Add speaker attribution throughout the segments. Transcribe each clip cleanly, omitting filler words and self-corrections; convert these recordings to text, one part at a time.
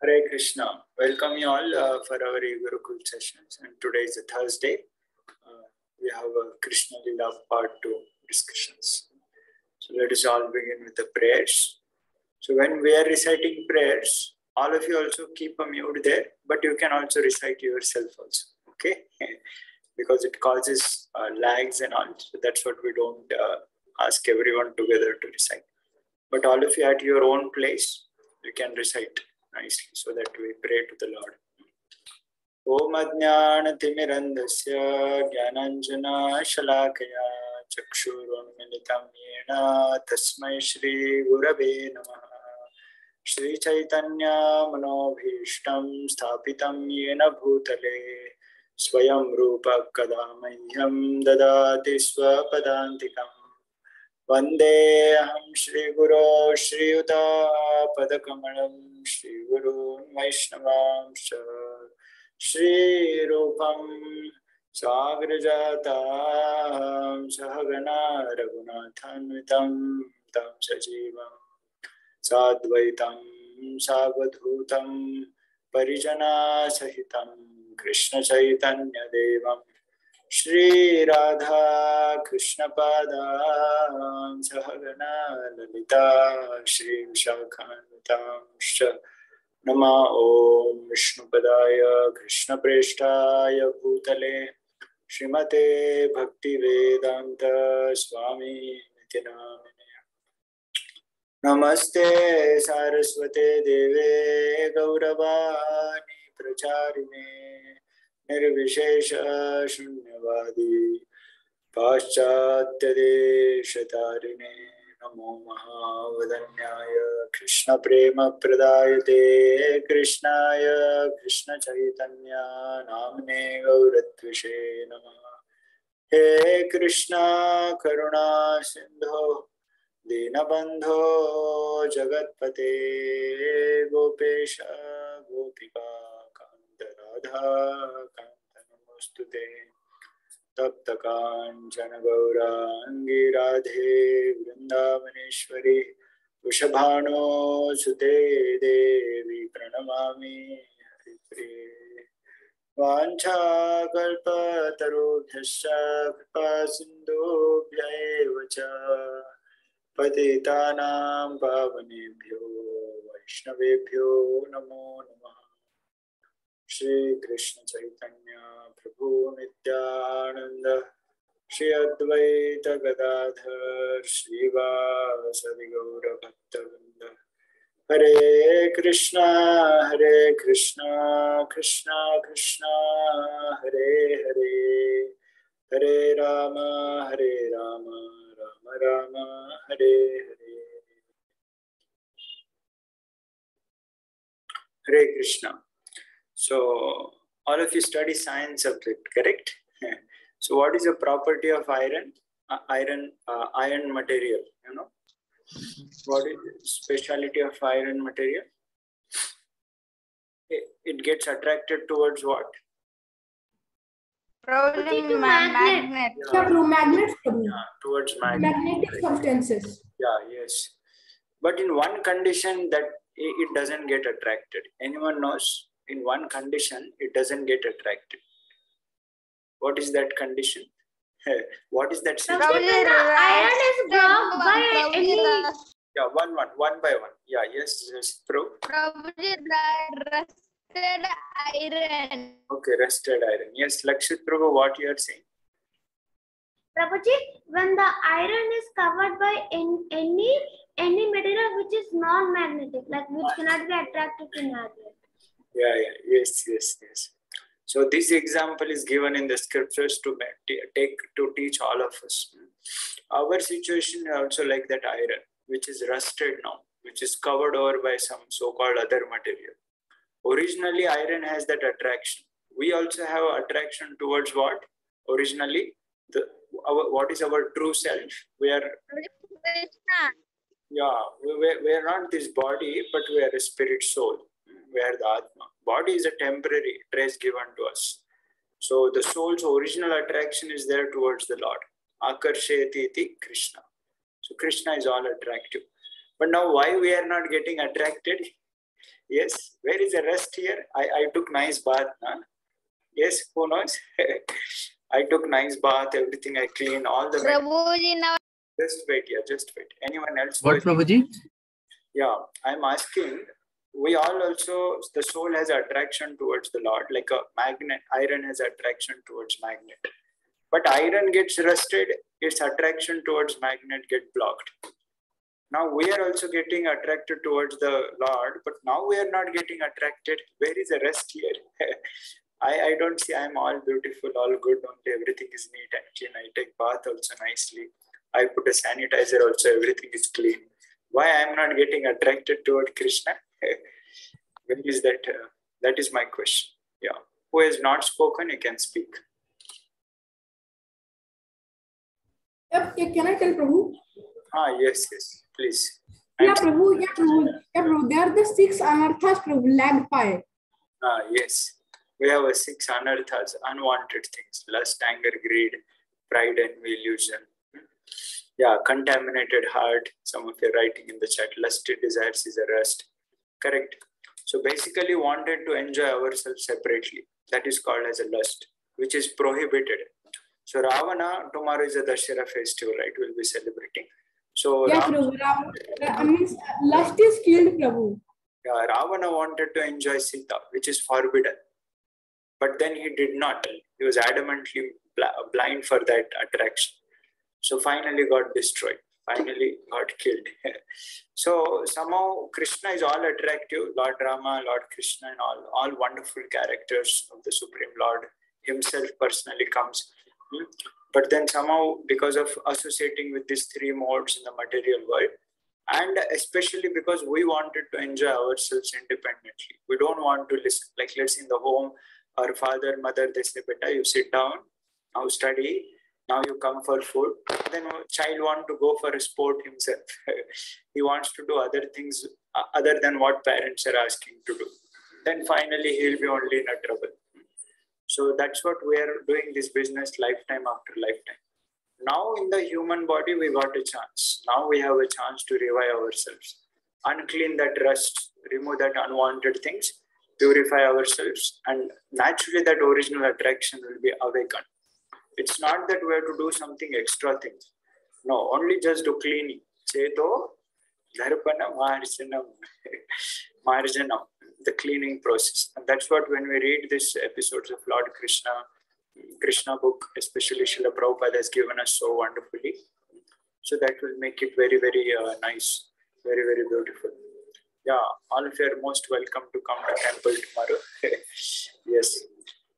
Speaker 1: Hare Krishna. Welcome you all for our Gurukul sessions. And today is a Thursday. We have a Krishna Lila part 2 discussions. So let us all begin with the prayers. So when we are reciting prayers, all of you also keep a mute there, but you can also recite yourself also. Okay? Because it causes lags and all. So that's what we don't ask everyone together to recite. But all of you at your own place, you can recite nicely so that we pray to the Lord. Om Ajnanatimirandasya Jnananjana Shalakaya Chakshurunmilitam Yena Tasmai Shri Gurave Namaha. Shri Chaitanya Manobhishtam Sthapitam Yena Bhutale Swayam Rupa Kadamahyam Dadati Swapadantikam Vandeham Shri Guru Shri Yuta Padakamalam Shri Guru Vaishnavam Shri Rupam Sagrajatam Sahagana Raghunathanvitam Tam Sajivam Sadvaitam Savadhutam Parijana Sahitam Krishna Chaitanya Devam Shri Radha Krishna Padam Sahagana Lalita Shri Vishakhantam Nama Om Vishnu Padaya Krishna Preshtaya Bhutale Srimate Bhakti Vedanta Swami Nityanamine Namaste Saraswate Deve Gauravani Pracharine Nirvishesha Shunyavadi Paschatya Deshatarine Namo Mahavadanyaya Krishna Prema Pradayate Krishnaya Krishna Chaitanya Namne Gauratvishe Namaha. He Krishna Karuna Sindho Dinabandho Jagatpate Gopesha Gopika Radha Kantanamostute Tapta Kanchana Gaurangi Radhe Vrindavaneshwari Vrishabhano Sute Devi Pranamami Haripriye Vancha Kalpa Tarubhyascha Kripa Sindhubhya eva cha Patitanam Pavanebhyo Vaishnavebhyo Namo Namaha. Shri Krishna Chaitanya Prabhu Nityananda Shri Advaita Gadadhar Shri Vasadi Gaura Bhaktavrinda Hare Krishna Krishna Krishna Hare Hare Hare Rama Rama Rama Hare Hare. Hare Krishna. So, all of you study science subject, correct? So, what is the property of iron? Iron material, you know? What is the speciality of iron material? It gets attracted towards what?
Speaker 2: Probably magnet.
Speaker 1: Yeah,
Speaker 3: magnets.
Speaker 1: towards magnet.
Speaker 3: Magnetic substances.
Speaker 1: Yeah, yes. But in one condition that it doesn't get attracted. Anyone knows? In one condition, it doesn't get attracted. What is that condition? What is that situation?
Speaker 2: Iron is blocked by any.
Speaker 1: Yeah, one by one. Yeah, yes, prove.
Speaker 2: Probably rusted iron.
Speaker 1: Okay, rusted iron. Yes, Lakshit Prabhu, what you are saying?
Speaker 4: Prabhuji, when the iron is covered by any material which is non-magnetic, like which cannot be attracted to magnet.
Speaker 1: Yeah, yes. So this example is given in the scriptures to teach all of us. Our situation is also like that iron, which is rusted now, which is covered over by some so-called other material. Originally, iron has that attraction. We also have attraction towards what? Originally, what is our true self? We are we are not this body, but we are a spirit soul. We are the Atma. Body is a temporary trace given to us. So the soul's original attraction is there towards the Lord. Akarsheti iti Krishna. So Krishna is all attractive. But now why we are not getting attracted? Yes, where is the rest here? I took nice bath. Huh? Yes, who knows? I took nice bath, everything I clean, all the.
Speaker 2: Prabhuji, now
Speaker 1: Just wait, yeah, just wait. Anyone else?
Speaker 3: What, Prabhuji?
Speaker 1: Yeah, I'm asking. We all also, the soul has attraction towards the Lord, like a magnet. Iron has attraction towards magnet. But iron gets rusted, its attraction towards magnet get blocked. Now we are also getting attracted towards the Lord, but now we are not getting attracted. Where is the rest here? I don't see I'm all beautiful, all good, only everything is neat and clean. I take bath also nicely. I put a sanitizer also, everything is clean. Why I'm not getting attracted toward Krishna? Where is that? That is my question. Yeah. Who has not spoken, you can speak.
Speaker 5: Can I tell Prabhu?
Speaker 1: Yes, please.
Speaker 5: Yeah, Prabhu. They are the 6 anarthas, Prabhu, lagged by.
Speaker 1: Yes. We have 6 anarthas, unwanted things, lust, anger, greed, pride, and illusion. Yeah, contaminated heart. Some of you are writing in the chat, lusted desires is a rust. Correct. So basically wanted to enjoy ourselves separately. That is called as a lust, which is prohibited. So Ravana, tomorrow is a Dashera festival, right? We'll be celebrating. So
Speaker 5: yeah, Prabhu. Means lust is killed, Prabhu.
Speaker 1: Yeah, Ravana wanted to enjoy Sita, which is forbidden. But then he did not. He was adamantly blind for that attraction. So finally got destroyed. Finally got killed. So somehow Krishna is all attractive. Lord Rama, Lord Krishna, and all wonderful characters of the Supreme Lord himself personally comes. But then somehow, because of associating with these 3 modes in the material world, and especially because we wanted to enjoy ourselves independently, we don't want to listen. Like let's say in the home, our father, mother, they say, "Beta, you sit down, now study, now you come for food." Then child want to go for a sport himself. He wants to do other things other than what parents are asking to do. Then finally he'll be only in a trouble. So that's what we are doing this business lifetime after lifetime. Now in the human body, we got a chance. Now we have a chance to revive ourselves, unclean that rust, remove that unwanted things, purify ourselves, and naturally that original attraction will be awakened. It's not that we have to do something extra things. No, only just do cleaning. Cheto, dharpana, marjanam, the cleaning process. And that's what when we read these episodes of Lord Krishna book, especially Srila Prabhupada has given us so wonderfully. So that will make it very, very nice, very, very beautiful. Yeah, all of you are most welcome to come to temple tomorrow. Yes.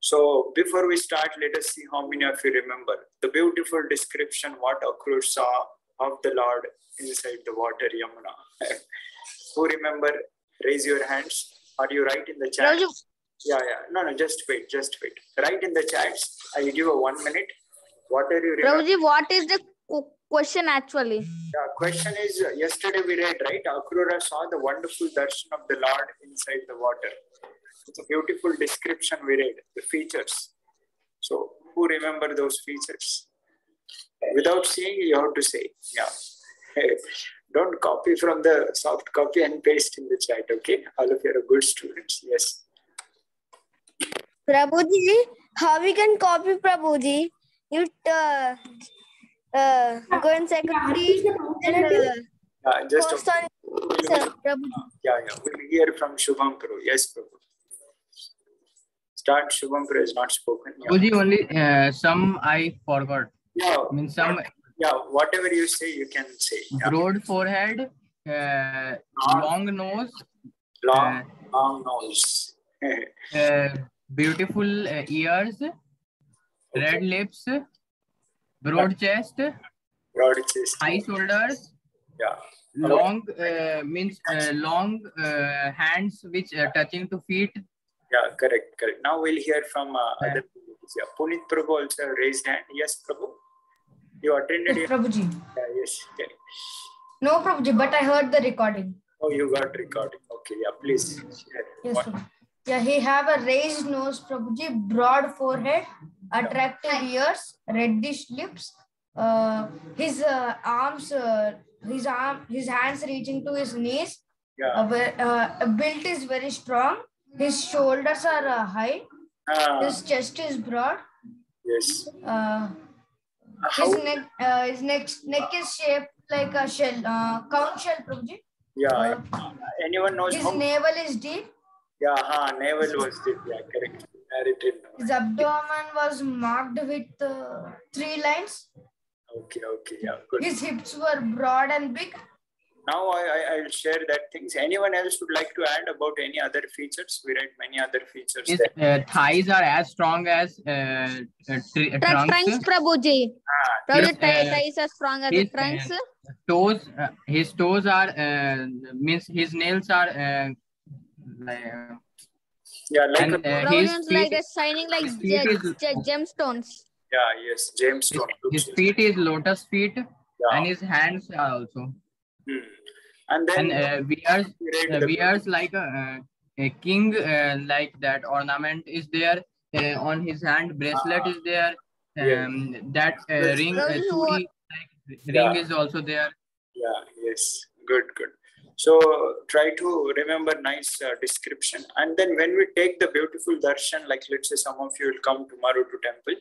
Speaker 1: So before we start, let us see how many of you remember the beautiful description what Akrura saw of the Lord inside the water Yamuna. Who remember? Raise your hands. Or you write in the chat. Yeah. No, just wait. Write in the chats. I give you 1 minute. What are you remembering?
Speaker 2: Prabhuji, what is the question actually?
Speaker 1: The question is, yesterday we read, right? Akrura saw the wonderful darshan of the Lord inside the water. It's a beautiful description we read, the features. So who remember those features? Without seeing, you have to say. Yeah. Don't copy from the soft copy and paste in the chat, okay? All of you are good students. Yes.
Speaker 2: Prabhuji, how we can copy Prabhuji? You go in secretary and
Speaker 1: Just
Speaker 2: post on Prabhuji.
Speaker 1: Yeah. We'll hear from Shubham Prabhu. Yes, Prabhu. Start. Shubham Prabhu is not spoken. Yeah.
Speaker 3: Prabhuji, only some I forgot.
Speaker 1: Yeah.
Speaker 3: Means some.
Speaker 1: Yeah, whatever you say, you can say. Yeah.
Speaker 3: Broad forehead, long nose.
Speaker 1: Long nose.
Speaker 3: Beautiful ears, red lips, broad chest, high shoulders.
Speaker 1: Yeah.
Speaker 3: Long means long hands which touching to feet.
Speaker 1: Yeah, correct. Now we'll hear from other people. Yeah. Punit Prabhu also raised hand. Yes, Prabhu. You attended?
Speaker 6: Yes, Prabhuji.
Speaker 1: Yeah, yes. Okay.
Speaker 6: No, Prabhuji, but I heard the recording.
Speaker 1: Oh, you got recording. Okay, yeah, please share.
Speaker 6: Yes, Prabhuji. Yeah, he have a raised nose, Prabhuji, broad forehead, attractive ears, reddish lips. His arms, his hands reaching to his knees,
Speaker 1: Yeah.
Speaker 6: Built is very strong. His shoulders are high. His chest is broad.
Speaker 1: Yes.
Speaker 6: His neck is shaped like a shell, conch shell, Prabhuji.
Speaker 1: Yeah. Anyone knows
Speaker 6: his
Speaker 1: how?
Speaker 6: navel is deep.
Speaker 1: Yeah, navel was deep. Yeah, correct.
Speaker 6: His abdomen was marked with 3 lines.
Speaker 1: Okay, yeah, good.
Speaker 6: His hips were broad and big.
Speaker 1: Now I'll share that things. Anyone else would like to add about any other features? We read many other features.
Speaker 3: His thighs are as strong as trunks,
Speaker 2: Prabhuji. Thighs are strong as the trunks.
Speaker 3: Toes, his toes are means his nails are
Speaker 1: like
Speaker 2: his feet, like shining like gemstones.
Speaker 1: Yeah, yes, gemstone.
Speaker 3: His feet is lotus feet, and his hands are also.
Speaker 1: And then
Speaker 3: wears like a king, like that ornament is there on his hand. Bracelet is there. That ring, ring is also there.
Speaker 1: Yeah, yes, good. So try to remember nice description. And then when we take the beautiful darshan, like let's say some of you will come tomorrow to temple.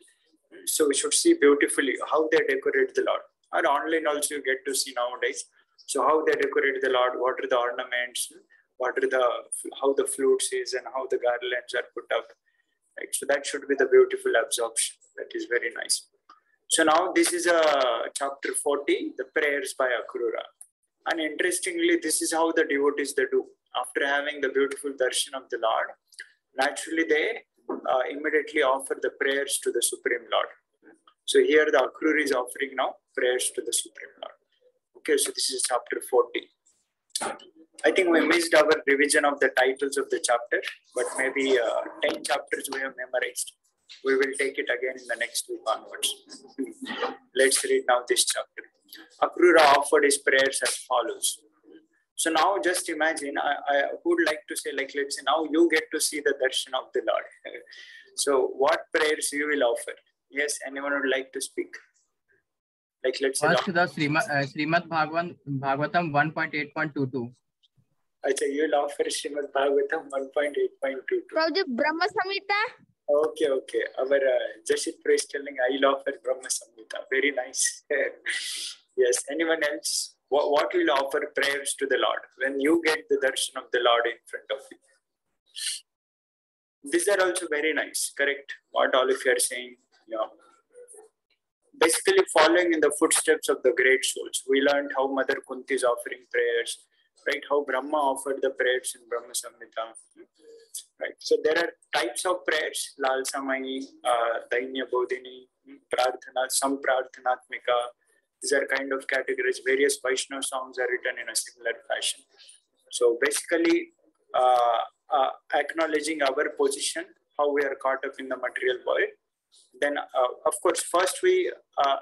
Speaker 1: So we should see beautifully how they decorate the Lord. Or online also you get to see nowadays. So how they decorate the Lord, what are the ornaments, how the flutes is and how the garlands are put up. Right? So that should be the beautiful absorption. That is very nice. So now this is chapter 40, the prayers by Akrura. And interestingly, this is how the devotees they do. After having the beautiful darshan of the Lord, naturally they immediately offer the prayers to the Supreme Lord. So here the Akrura is offering now prayers to the Supreme Lord. Okay, so this is chapter 40. I think we missed our revision of the titles of the chapter, but maybe 10 chapters we have memorized. We will take it again in the next week onwards. Let's read now this chapter. Akrura offered his prayers as follows. So now just imagine, I would like to say, like, let's say now you get to see the darshan of the Lord. So what prayers you will offer? Yes, anyone would like to speak? Like, let's say
Speaker 3: first the Srimad Bhagavatam 1.8.22.
Speaker 1: Achha, you will offer Srimad Bhagavatam 1.8.22.
Speaker 2: Prabhuji, Brahma Samhita.
Speaker 1: Okay. Our Jashit is telling I will offer Brahma Samhita. Very nice. Yes, anyone else? What will offer prayers to the Lord when you get the darshan of the Lord in front of you? These are also very nice, correct? What all of you are saying? Yeah. Basically following in the footsteps of the great souls. We learned how Mother Kunti is offering prayers, right? How Brahma offered the prayers in Brahma Samhita. Right. So there are types of prayers, Lal Samai, Dainya Bodhini, Prarthana, some Prarthanatmika. These are kind of categories. Various Vaishnava songs are written in a similar fashion. So basically acknowledging our position, how we are caught up in the material world. Then of course, first we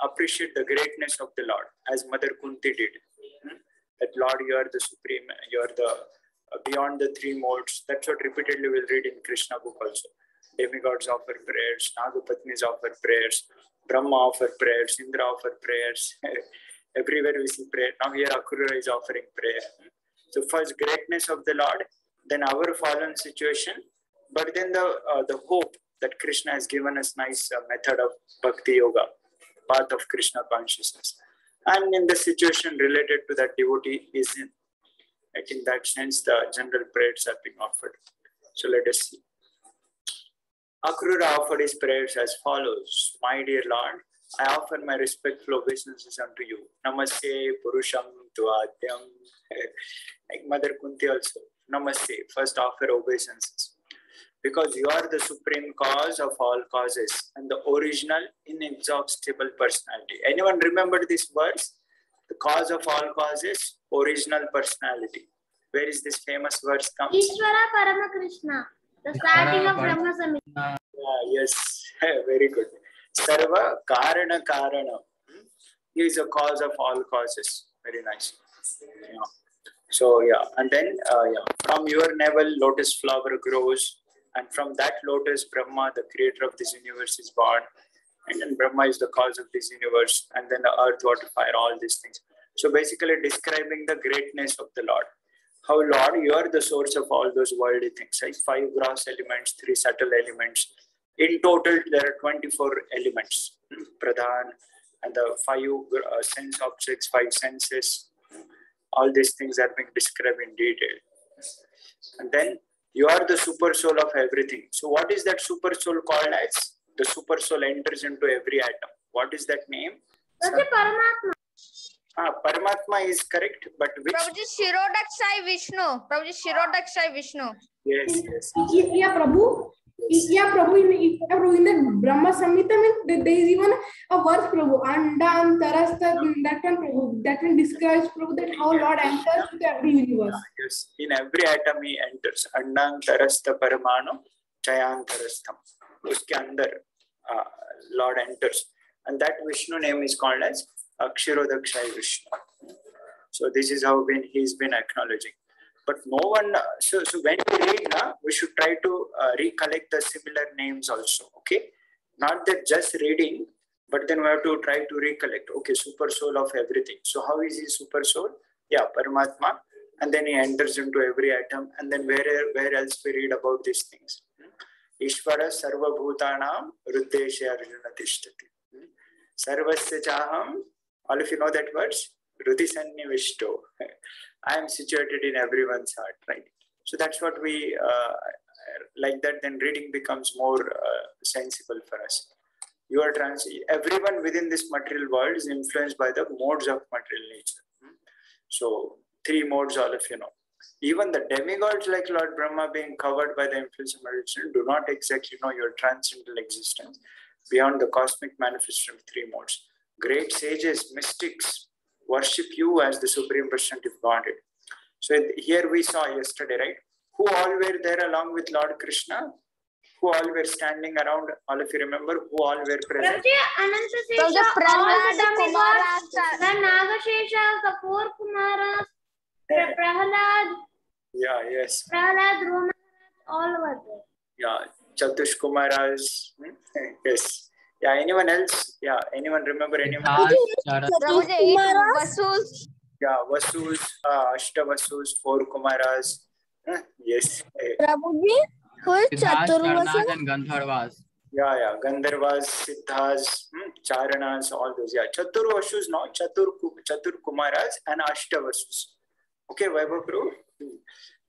Speaker 1: appreciate the greatness of the Lord, as Mother Kunti did. That Lord, you are the supreme, you are the beyond the 3 modes. That's what repeatedly we'll read in Krishna book also. Demigods offer prayers, Nagapatnis offer prayers, Brahma offer prayers, Indra offer prayers. Everywhere we see prayer. Now here Akrura is offering prayer. So first greatness of the Lord, then our fallen situation, but then the hope that Krishna has given us nice method of Bhakti Yoga, path of Krishna consciousness. And in the situation related to that devotee is in. Like in that sense, the general prayers are being offered. So let us see. Akrura offered his prayers as follows. My dear Lord, I offer my respectful obeisances unto you. Namaste Purusham Tuadyam. Like Mother Kunti also. Namaste. First offer obeisances. Because you are the supreme cause of all causes and the original inexhaustible personality. Anyone remember this verse? The cause of all causes, original personality. Where is this famous verse comes?
Speaker 4: Ishvara Parama Krishna. The starting of Brahma Samhita.
Speaker 1: Yes, very good. Sarva Karana Karana. He is a cause of all causes. Very nice. Yeah. So yeah, and then from your navel lotus flower grows, and from that lotus Brahma, the creator of this universe, is born. And then Brahma is the cause of this universe, and then the earth, water, fire, all these things. So basically describing the greatness of the Lord. How, Lord, you are the source of all those worldly things, right? 5 gross elements, 3 subtle elements. In total, there are 24 elements. Pradhan, and the 5 sense objects, 5 senses. All these things are being described in detail. And then you are the super soul of everything. So what is that super soul called as? The super soul enters into every atom. What is that name?
Speaker 4: Paramatma.
Speaker 1: Paramatma is correct, but which?
Speaker 2: Prabhuji, Shirodakshai Vishnu. Prabhuji, Shirodakshai Vishnu.
Speaker 1: Yes, yes.
Speaker 5: Yeah, Prabhu. Yeah, Prabhu. In the Brahma Samhita, there is even a verse, Prabhu. Anda Antarastha. That one, Prabhu. That one describes, Prabhu, that how Lord enters into every universe.
Speaker 1: Yes, in every atom he enters. Andantarastha Paramanu Chayantarastham. Uske andar Lord enters. And that Vishnu name is called as Aksharodakshai Vishnu. So this is how he's been acknowledging. But no one, so when we read, we should try to recollect the similar names also, okay? Not that just reading, but then we have to try to recollect, okay, super soul of everything. So how is he super soul? Yeah, Paramatma. And then he enters into every atom. And then where else we read about these things? Ishvara Sarva Bhutanam Ruddeshe Arjuna Tishtati. Sarvasya Chaham. All of you know that verse? Ruti Sannivishto. I am situated in everyone's heart, right? So that's what we like that. Then reading becomes more sensible for us. Everyone within this material world is influenced by the modes of material nature. So 3 modes, all of you know. Even the demigods like Lord Brahma being covered by the influence of meditation do not exactly know your transcendental existence beyond the cosmic manifestation of 3 modes. Great sages, mystics worship you as the Supreme Personality of Godhead. So here we saw yesterday, right? Who all were there along with Lord Krishna? Who all were standing around? All of you remember who all were present?
Speaker 4: Anantasesha, all demigods, then Nagashesha, the 4 Kumaras, Prahalad.
Speaker 1: Yeah, yes.
Speaker 4: Prahalad, Roma, all were there.
Speaker 1: Yeah, Chatush Kumaras. Yes. Yeah, anyone else? Yeah, anyone remember anyone?
Speaker 2: Prabhuji, 8 Vasus.
Speaker 1: Yeah, Vasus, Ashtavasus, 4 Kumaras. Yes.
Speaker 2: Prabhuji, who is
Speaker 3: Chaturvas and Gandharvas.
Speaker 1: Yeah, Gandharvas, Siddhas, Charanas, all those. Yeah, Chaturvasus, no, Chatur Kumaras and Ashtavasus. Okay, Vaibhav Prabhu.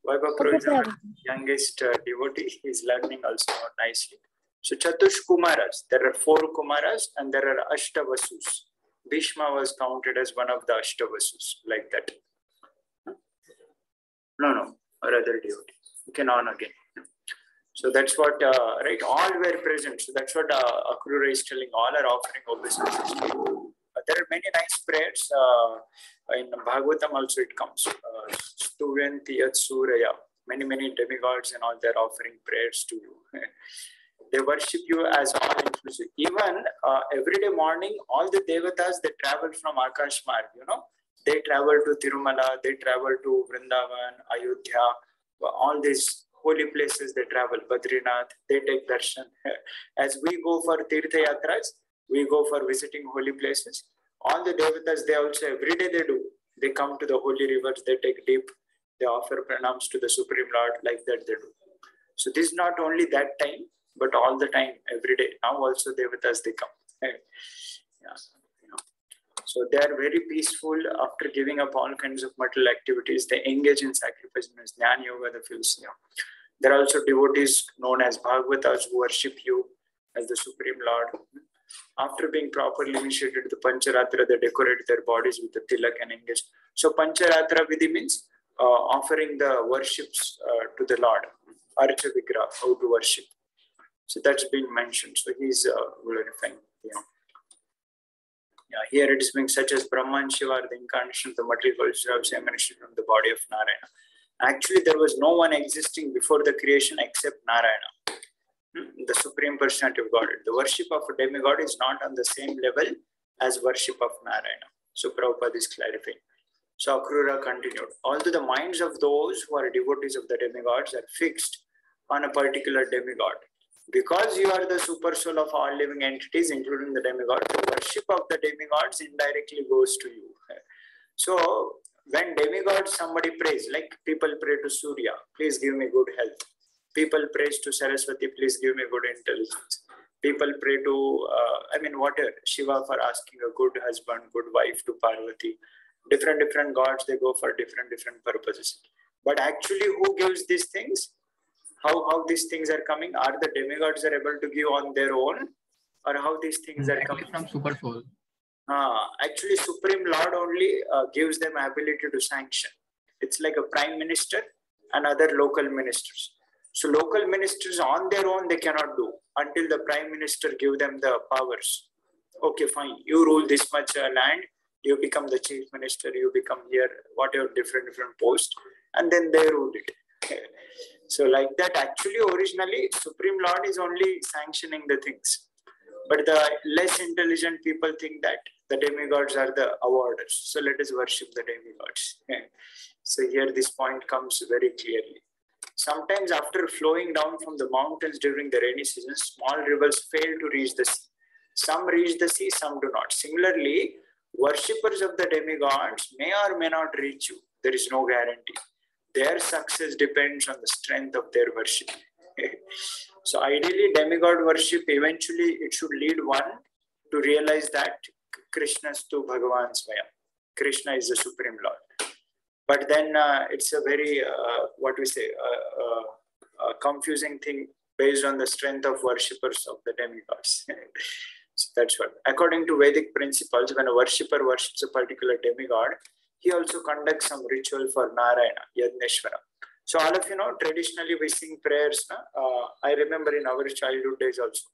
Speaker 1: Vaibhav Prabhu is our youngest devotee. He is learning also nicely. So Chatush Kumaras, there are 4 Kumaras and there are Ashtavasus. Bhishma was counted as one of the Ashtavasus, like that. No, or other devotee. You can on again. So that's what, right, all were present. So that's what Akrura is telling, all are offering obeisances. There are many nice prayers. In Bhagavatam also it comes. Stuvanti Yat Suraya. Many demigods and all, they're offering prayers to you. They worship you as all inclusive. Even every day morning, all the devatas, they travel from Akash Marg, you know. They travel to Tirumala, they travel to Vrindavan, Ayodhya, all these holy places they travel, Badrinath, they take darshan. As we go for Tirtha Yatras, we go for visiting holy places. All the devatas, they also every day they do. They come to the holy rivers, they take dip, they offer pranams to the Supreme Lord, like that they do. So this is not only that time, but all the time, every day. Now also devatas, they come. Yeah. So they are very peaceful after giving up all kinds of material activities. They engage in sacrifice, as Jnana Yoga, the philosophy. There are also devotees known as Bhagavatas who worship you as the Supreme Lord. After being properly initiated to the Pancharatra, they decorate their bodies with the tilak and engage. So Pancharatra Vidhi means offering the worships to the Lord. Archa Vigraha, how to worship. So that's been mentioned. So he's glorifying. Yeah, here it is being such as Brahma and Shiva are the incarnation of the material culture of emanation from the body of Narayana. Actually, there was no one existing before the creation except Narayana, the Supreme Personality of Godhead. The worship of a demigod is not on the same level as worship of Narayana. So Prabhupada is clarifying. So Akrura continued. Although the minds of those who are devotees of the demigods are fixed on a particular demigod, because you are the super soul of all living entities, including the demigods, the worship of the demigods indirectly goes to you. So when demigods somebody prays, like people pray to Surya, please give me good health. People pray to Saraswati, please give me good intelligence. People pray to, whatever, Shiva for asking a good husband, good wife, to Parvati. Different gods, they go for different purposes. But actually, who gives these things? How these things are coming? Are the demigods are able to give on their own? Or how these things are coming
Speaker 3: from Super Soul?
Speaker 1: Actually, Supreme Lord only gives them ability to sanction. It's like a prime minister and other local ministers. So local ministers on their own, they cannot do until the prime minister give them the powers. Okay, fine. You rule this much land. You become the chief minister. You become here, whatever different posts. And then they rule it. So like that, actually, originally, Supreme Lord is only sanctioning the things. But the less intelligent people think that the demigods are the awarders. So let us worship the demigods. So here this point comes very clearly. Sometimes after flowing down from the mountains during the rainy season, small rivers fail to reach the sea. Some reach the sea, some do not. Similarly, worshippers of the demigods may or may not reach you. There is no guarantee. Their success depends on the strength of their worship. So ideally, demigod worship, eventually it should lead one to realize that Krishnastu Bhagavan Swayam. Krishna is the Supreme Lord. But then it's a very, confusing thing based on the strength of worshippers of the demigods. So that's what. According to Vedic principles, when a worshipper worships a particular demigod, he also conducts some ritual for Narayana, Yadneshwara. So all of you know, traditionally we sing prayers. I remember in our childhood days also,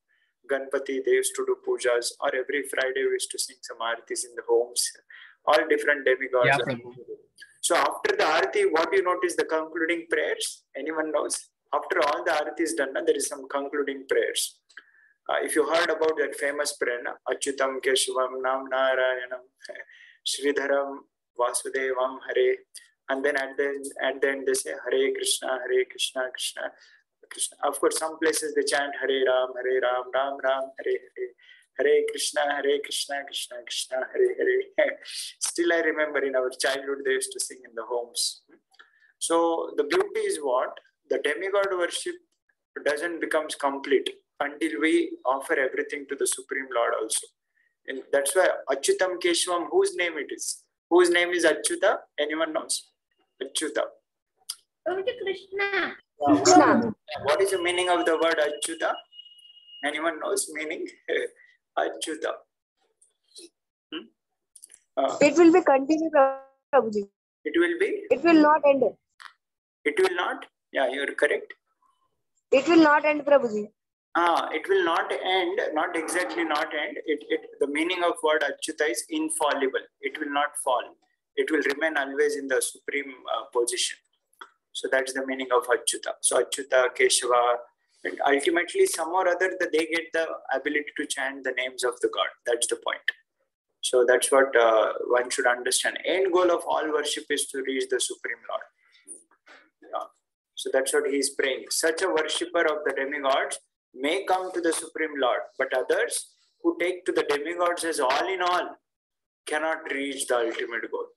Speaker 1: Ganpati, they used to do pujas, or every Friday we used to sing some aartis in the homes. All different demigods.
Speaker 3: Yeah,
Speaker 1: so after the aarti, what do you notice the concluding prayers? Anyone knows? After all the aarti is done, there is some concluding prayers. If you heard about that famous prayer, Achyutam Keshavam Nam Narayanam Sridharam Vasudevam Hare, and then at the end they say Hare Krishna, Krishna Krishna. Of course, some places they chant Hare Ram, Ram Ram, Hare Hare. Hare Krishna, Krishna Krishna, Hare Hare. Still, I remember in our childhood they used to sing in the homes. So the beauty is what? The demigod worship doesn't become complete until we offer everything to the Supreme Lord also. And that's why Achyutam Keshavam, whose name it is? Whose name is Achyuta? Anyone knows? Achyuta.
Speaker 4: Krishna.
Speaker 1: What is the meaning of the word Achyuta? Anyone knows meaning? Achyuta.
Speaker 7: It will be continued, Prabhuji.
Speaker 1: It will be?
Speaker 7: It will not end.
Speaker 1: It will not? Yeah, you're correct.
Speaker 7: It will not end, Prabhuji.
Speaker 1: It will not end, not exactly not end. The meaning of word Achyuta is infallible. It will not fall. It will remain always in the supreme position. So that's the meaning of Achyuta. So Achyuta, Keshava, and ultimately some or other that they get the ability to chant the names of the God. That's the point. So that's what one should understand. End goal of all worship is to reach the Supreme Lord. Yeah. So that's what he is praying. Such a worshipper of the demigods may come to the Supreme Lord, but others who take to the demigods as all in all cannot reach the ultimate goal.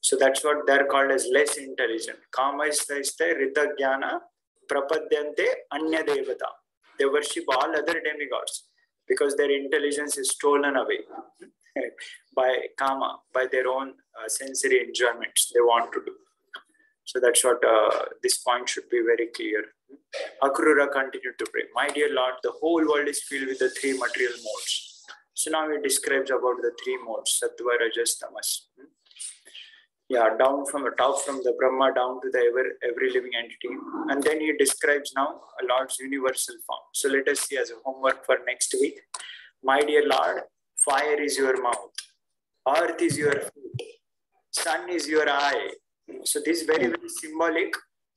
Speaker 1: So that's what they're called as less intelligent. Kamaisthaiste Rita Jnana Prapadyante Anya Devata. They worship all other demigods because their intelligence is stolen away by kama, by their own sensory enjoyments they want to do. So that's what this point should be very clear. Akrura continued to pray. My dear Lord, the whole world is filled with the three material modes. So now he describes about the three modes, Sattva, Rajas, Tamas. Yeah, down from the top, from the Brahma down to the every living entity. And then he describes now a Lord's universal form. So let us see as a homework for next week. My dear Lord, fire is your mouth. Earth is your feet. Sun is your eye. So this is very, very symbolic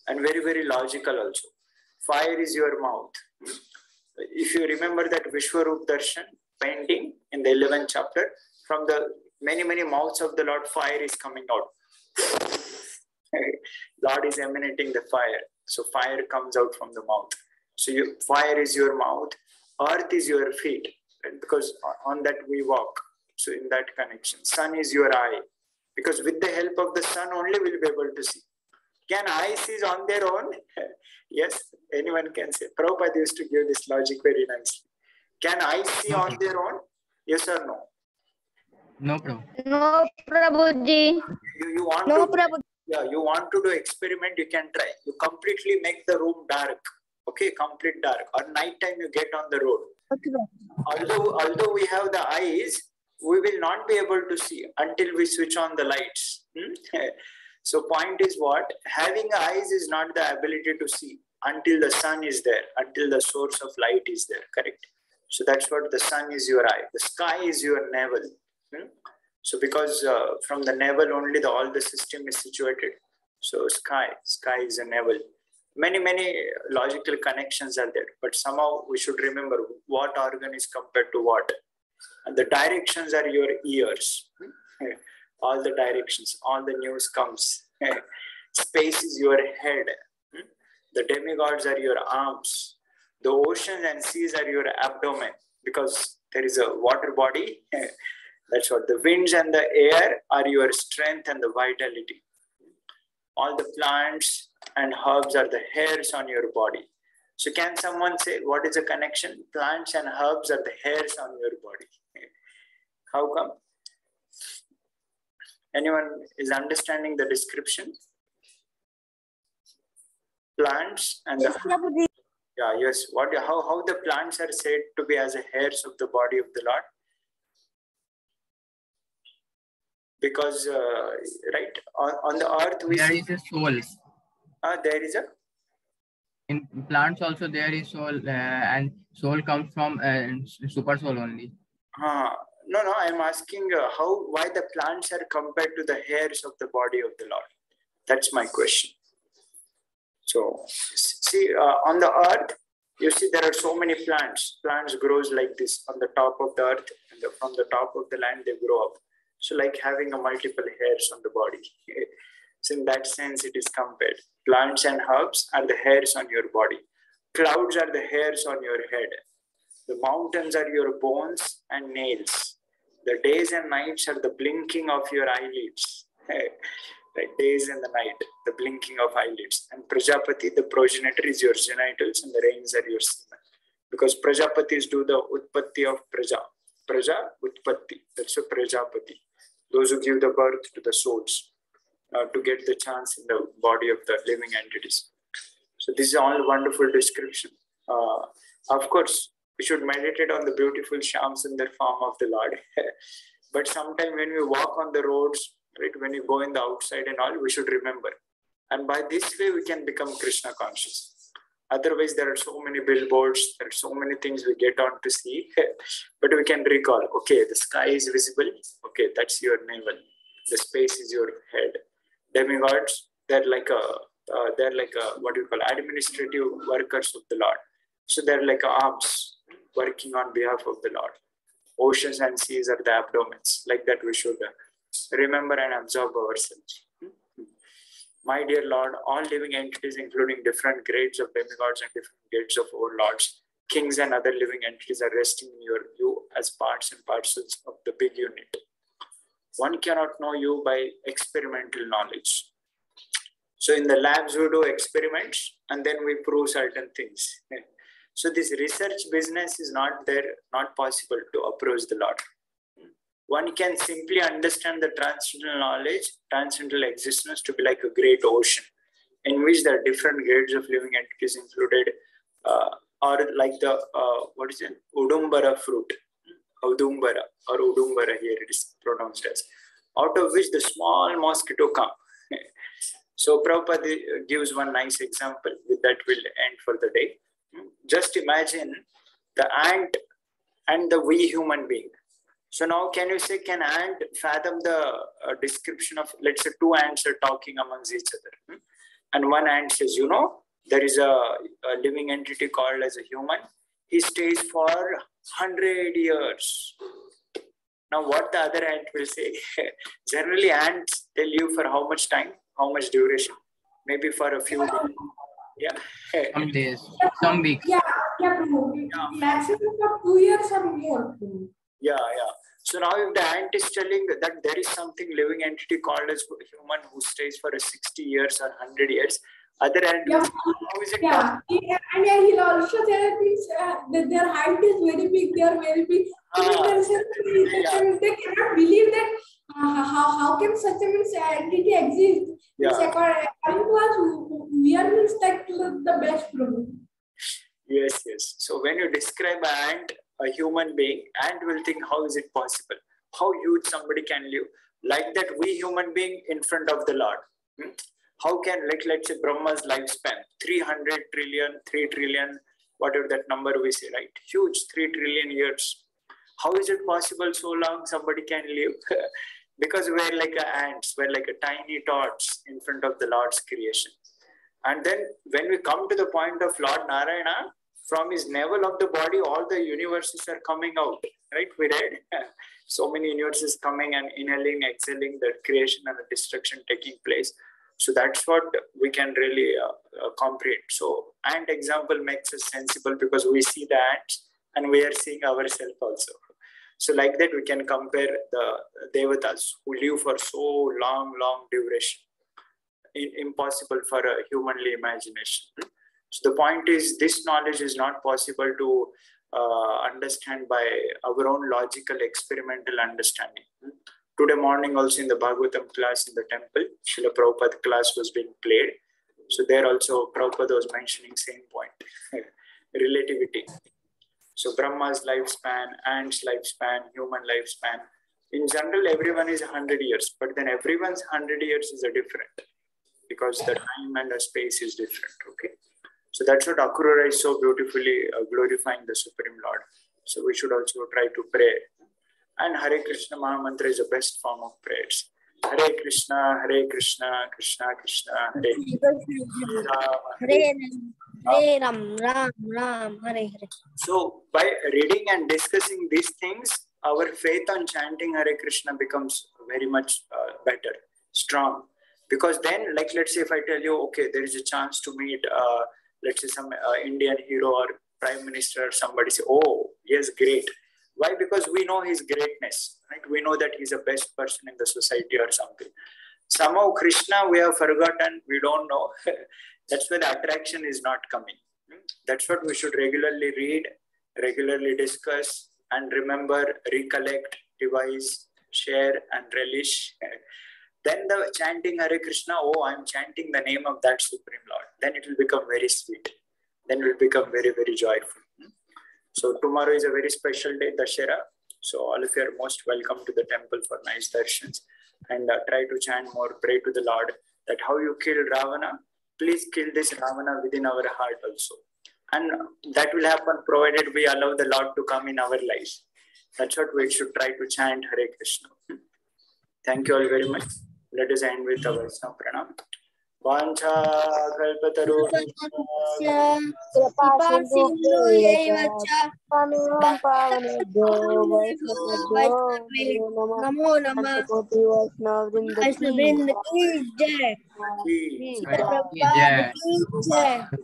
Speaker 1: and very, very logical also. Fire is your mouth. If you remember that Vishwarup Darshan painting in the 11th chapter, from the many, many mouths of the Lord, fire is coming out. Lord is emanating the fire. So fire comes out from the mouth. So fire is your mouth. Earth is your feet. Right? Because on that we walk. So in that connection. Sun is your eye. Because with the help of the sun only we'll be able to see. Can eyes see on their own? Yes, anyone can say. Prabhupada used to give this logic very nicely. Can eyes see on their own? Yes or no?
Speaker 3: No, Prabhu.
Speaker 2: No, Prabhuji.
Speaker 1: You want
Speaker 2: No,
Speaker 1: to,
Speaker 2: Prabhu.
Speaker 1: yeah, you want to do experiment, you can try. You completely make the room dark. Okay, complete dark. Or night time you get on the road. Although we have the eyes, we will not be able to see until we switch on the lights. So point is what? Having eyes is not the ability to see until the sun is there, until the source of light is there, correct? So that's what the sun is your eye. The sky is your navel. So because from the navel only all the system is situated. So sky is a navel. Many logical connections are there, but somehow we should remember what organ is compared to what. And the directions are your ears. All the directions, all the news comes. Space is your head. The demigods are your arms. The oceans and seas are your abdomen, because there is a water body. That's what the winds and the air are your strength and the vitality. All the plants and herbs are the hairs on your body. So can someone say what is the connection? Plants and herbs are the hairs on your body. How come? Anyone is understanding the description? Plants and the yeah, yes. What? How the plants are said to be as the hairs of the body of the Lord? Because right on the earth we
Speaker 3: there is a soul.
Speaker 1: There is a.
Speaker 3: In plants also there is soul, and soul comes from super soul only.
Speaker 1: No, I'm asking why the plants are compared to the hairs of the body of the Lord. That's my question. So, see, on the earth, you see there are so many plants. Plants grows like this on the top of the earth, and from the top of the land they grow up. So like having a multiple hairs on the body. So in that sense, it is compared. Plants and herbs are the hairs on your body. Clouds are the hairs on your head. The mountains are your bones and nails. The days and nights are the blinking of your eyelids. Right, days and the night, the blinking of eyelids. And Prajapati, the progenitor, is your genitals, and the rains are your semen. Because Prajapatis do the utpatti of Praja. Praja, utpatti. That's a Prajapati. Those who give the birth to the souls to get the chance in the body of the living entities. So this is all wonderful description. Of course, we should meditate on the beautiful Shyam Sundar form of the Lord. But sometime when we walk on the roads, right, when you go in the outside and all, we should remember. And by this way, we can become Krishna conscious. Otherwise, there are so many billboards, there are so many things we get on to see, but we can recall, okay, the sky is visible, okay, that's your navel. The space is your head. Demigods, they're like what do you call, administrative workers of the Lord. So they're like arms working on behalf of the Lord. Oceans and seas are the abdomens. Like that we should remember and absorb ourselves. My dear Lord, all living entities, including different grades of demigods and different grades of overlords, kings and other living entities are resting in you as parts and parcels of the big unit. One cannot know you by experimental knowledge. So in the labs, we do experiments and then we prove certain things. So this research business is not there, not possible to approach the Lord. One can simply understand the transcendental knowledge, transcendental existence to be like a great ocean in which there are different grades of living entities included, or like the, what is it? Udumbara fruit, Udumbara or Udumbara here it is pronounced as, out of which the small mosquito come. So Prabhupada gives one nice example, with that we'll end for the day. Just imagine the ant and the we human being. So now can you say, can ant fathom the description of, let's say 2 ants are talking amongst each other. And one ant says, you know, there is a living entity called as a human. He stays for 100 years. Now what the other ant will say? Generally ants tell you for how much time, how much duration, maybe for a few days. Yeah.
Speaker 3: Some days, some weeks.
Speaker 5: Yeah. Maximum of 2 years or more.
Speaker 1: Yeah. So now if the ant is telling that there is something living entity called as human who stays for 60 years or 100 years, other ant will say, how is it possible?
Speaker 5: And he'll also say that their height is very big, they are very big. They cannot believe that how can such a entity exist? According to us, we are like the best problem.
Speaker 1: Yes, yes. So when you describe an ant, a human being, ant will think, how is it possible? How huge somebody can live? Like that, we human being in front of the Lord. How can, like, let's say Brahma's lifespan, 300 trillion, 3 trillion, whatever that number we say, right? Huge, 3 trillion years. How is it possible so long somebody can live? Because we're like ants, we're like a tiny dots in front of the Lord's creation. And then when we come to the point of Lord Narayana, from his navel of the body, all the universes are coming out, right? We read so many universes coming and inhaling, exhaling, the creation and the destruction taking place. So that's what we can really comprehend. So ant example makes us sensible because we see the ants and we are seeing ourselves also. So like that, we can compare the devatas who live for so long duration. Impossible for a humanly imagination. So the point is, this knowledge is not possible to understand by our own logical experimental understanding. Today morning also in the Bhagavatam class in the temple, Srila Prabhupada class was being played. So there also Prabhupada was mentioning same point, relativity. So Brahma's lifespan, ant's lifespan, human lifespan. In general, everyone is 100 years, but then everyone's 100 years is a different, because the time and the space is different, okay? So that's what Akrura is so beautifully glorifying the Supreme Lord. So we should also try to pray. And Hare Krishna Mahamantra is the best form of prayers. Hare Krishna, Krishna Krishna, Hare
Speaker 2: Hare Ram, Ram Ram, Hare Hare.
Speaker 1: So by reading and discussing these things, our faith on chanting Hare Krishna becomes very much better, strong. Because then, like, let's say if I tell you, okay, there is a chance to meet, let's say some Indian hero or prime minister or somebody, say, oh, yes, great. Why? Because we know his greatness, right? We know that he's the best person in the society or something. Somehow Krishna, we have forgotten, we don't know. That's where the attraction is not coming. That's what we should regularly read, regularly discuss, and remember, recollect, revise, share, and relish. Then the chanting Hare Krishna, oh, I'm chanting the name of that Supreme Lord. Then it will become very sweet. Then it will become very, very joyful. So tomorrow is a very special day, Dashera. So all of you are most welcome to the temple for nice darshans. And try to chant more, pray to the Lord that how you killed Ravana, please kill this Ravana within our heart also. And that will happen provided we allow the Lord to come in our lives. That's what we should try to chant Hare Krishna. Thank you all very much. Let us end with our Vaishnava Pranam. Vancha kalpatarubhyascha
Speaker 2: Kripa sindhu evacha namo namah Vaishnavrinda ki jai. Prabhupada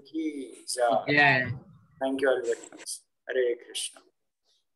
Speaker 2: ki jai.
Speaker 1: Thank you all very much. Hare Krishna.